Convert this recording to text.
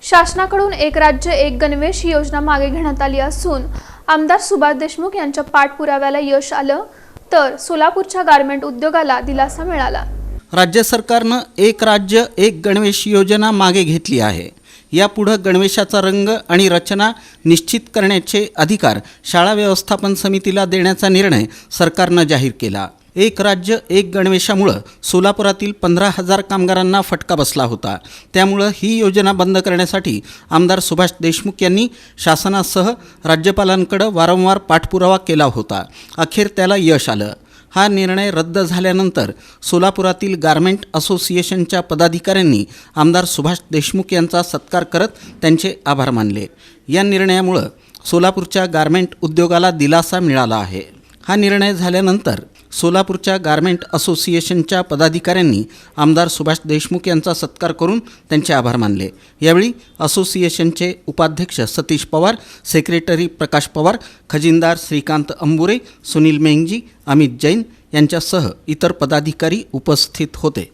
शासनाकडून एक राज्य एक गणवेश ही योजना मागे घेण्यात आली असून आमदार सुभाष देशमुख यांच्या पाठपुराव्याला यश आलं तर सोलापूरच्या गारमेंट उद्योगाला दिलासा मिळाला। राज्य सरकारनं एक राज्य एक गणवेश योजना मागे घेतली आहे। यापुढे गणवेशाचा रंग आणि रचना निश्चित करण्याचे अधिकार शाळा व्यवस्थापन समितीला देण्याचा निर्णय सरकारनं जाहीर केला। एक राज्य एक गणवेशामुळे सोलापुरातील 15,000 कामगारांना फटका बसला होता। त्यामुळे ही योजना बंद करण्यासाठी आमदार सुभाष देशमुख यांनी शासनासह राज्यपालांकडे वारंवार पाठपुरावा केला होता। अखेर त्याला यश आलं। हा निर्णय रद्द झाल्यानंतर सोलापुरातील गारमेंट असोसिएशनच्या पदाधिकाऱ्यांनी आमदार सुभाष देशमुख यांचा सत्कार करत त्यांचे आभार मानले। या निर्णयामुळे सोलापूरच्या गारमेंट उद्योगाला दिलासा मिळाला आहे। हा निर्णय झाल्यानंतर सोलापूरच्या गारमेंट असोसिएशनच्या पदाधिकाऱ्यांनी आमदार सुभाष देशमुख यांचा सत्कार करून त्यांचे आभार मानले। यावेळी असोसिएशनचे उपाध्यक्ष सतीश पवार, सेक्रेटरी प्रकाश पवार, खजिनदार श्रीकांत अंबुरे, सुनील मेंगजी, अमित जैन यांच्यासह इतर पदाधिकारी उपस्थित होते।